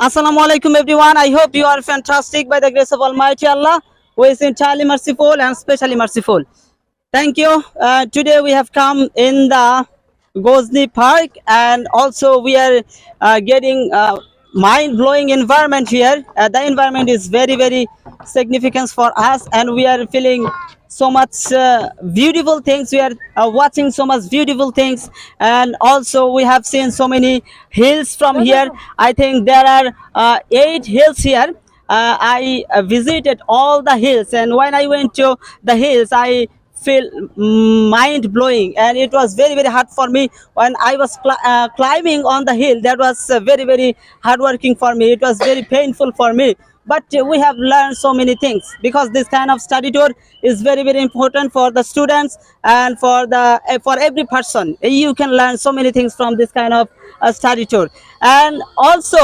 Assalamu alaikum everyone. I hope you are fantastic by the grace of Almighty Allah, who is entirely merciful and specially merciful. Thank you. Today we have come in the GOJNI Park, and also we are getting mind-blowing environment here. The environment is very, very significant for us, and we are feeling so much beautiful things. We are watching so much beautiful things, and also we have seen so many hills from here. I think there are 8 hills here. I visited all the hills, and when I went to the hills, I feel mind blowing, and it was very, very hard for me when I was climbing on the hill. That was very, very hard working for me. It was very painful for me, but we have learned so many things, because this kind of study tour is very, very important for the students and for every person. You can learn so many things from this kind of study tour. And also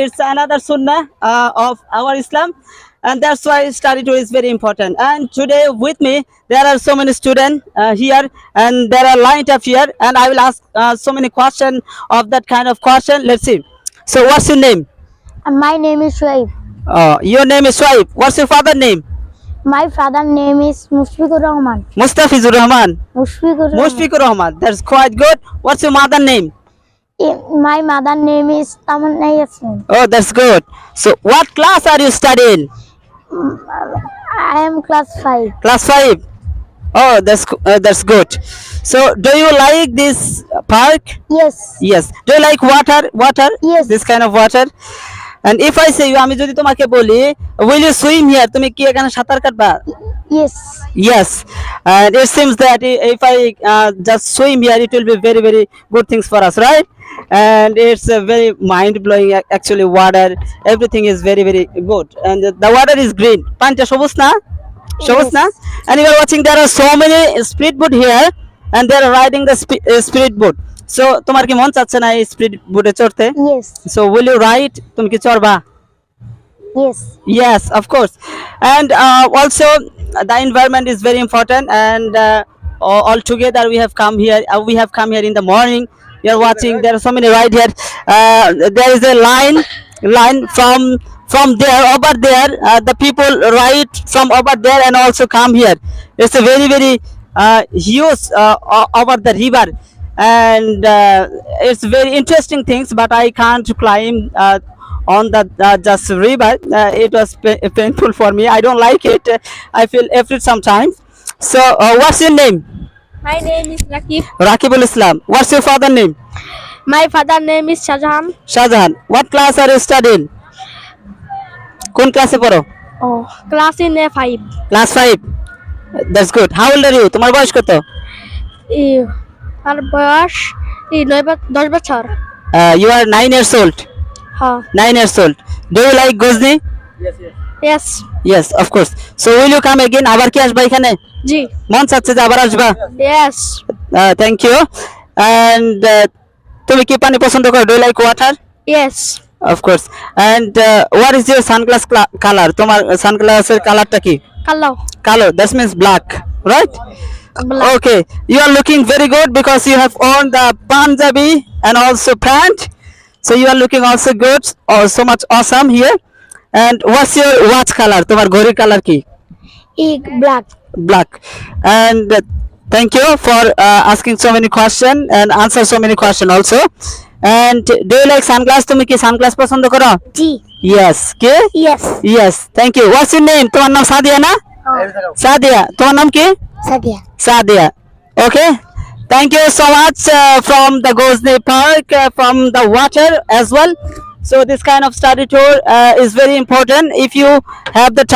it's another sunnah of our Islam, and that's why study tour is very important. And today with me there are so many students here, and there are lined up here, and I will ask so many questions of that kind of question. Let's see. So what's your name? My name is Shuaib. Your name is Shuaib. What's your father name? My father name is Mushfiqur Rahman. Mustafizur Rahman. Mushfiqur Rahman. Mushfiqur Rahman. That's quite good. What's your mother name? My mother name is Tamanna Yasmin. Oh, that's good. So what class are you studying? I am class 5. Class 5. Oh, that's good. So do you like this park? Yes. Yes. Do you like water? Yes. This kind of water? And if I say you, আমি যদি তোমাকে বলি, will you swim here? তুমি কি এখানে সাঁতার কাটবা? Yes. Yes. And it seems that if I just swim here, it will be very, very good things for us, right? And it's very mind blowing. Actually, water, everything is very, very good, and the water is green. Panta সবুজ না? সবুজ না? And you are watching, there are so many speed boat here, and they are riding the speed boat. So তোমার কি মন চাচ্ছে না এই স্পিড বোটে চড়তে? Yes. So will you ride? তুমি কি চড়বা? Yes. Yes, of course. And also the environment is very important, and all together we have come here. We have come here in the morning. You are watching, there are so many right here. There is a line from there over there. The people ride from over there and also come here. It's a very, very huge over the river, and it's very interesting things, but I can't climb on the just river. It was painful for me. I don't like it. I feel afraid sometimes. So what's your name? My name is Rakib. Rakibul Islam. What's your father name? My father name is Shahjahan. Shahjahan. What class are you studying? কোন ক্লাসে পড়ো? Oh, class in A5. Class 5. That's good. How old are you? তোমার বয়স কত? আর বয়স 10 বছর. You are 9 years old. হ্যাঁ. 9 years old. Do you like GOJNI? Yes. Yes, of course. So will you come again? আবার কি আসবা এখানে? জি. মন চাচ্ছে যে আবার আসবা? Yes. Thank you. And তুমি কি পানি পছন্দ করো? Do you like water? Yes. Of course. And what is your sunglass color? তোমার সানগ্লাসের কালারটা কি? কালো. That means black, right? Black. Okay. You are looking very good because you have on the Punjabi and also pant. So you are looking also good, or so much awesome here. And what's your watch color? তোমার ঘড়ির colour কি? Black. Black. And thank you for asking so many questions and answer so many questions also. And do you like sunglass? তুমি কি sunglass পছন্দ করো? জি. Yes. K? Yes. Yes. Thank you. What's your name? তোমার নাম সাদিয়া না? সাদিয়া. তোমার নাম কি? Sadia. Sadia. Okay. Thank you so much from the GOJNI Park, from the water as well. So this kind of study tour is very important. If you have the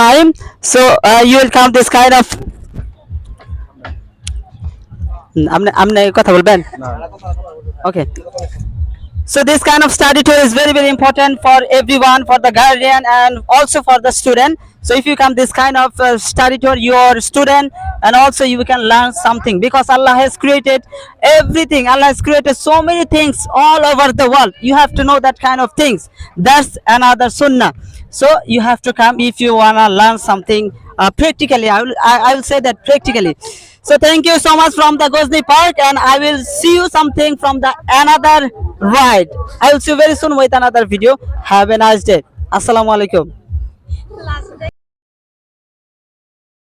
time, so you will come this kind of. আমনে কথা বলবেন? Okay. So this kind of study tour is very, very important for everyone, for the guardian and also for the student. So if you come this kind of study tour, your student, and also you can learn something, because Allah has created everything. Allah has created so many things all over the world. You have to know that kind of things. That's another sunnah. So you have to come if you wanna learn something practically. I will say that practically. So thank you so much from the GOJNI Park, and I will see you something from the another ride. I will see you very soon with another video. Have a nice day. Assalamu alaikum.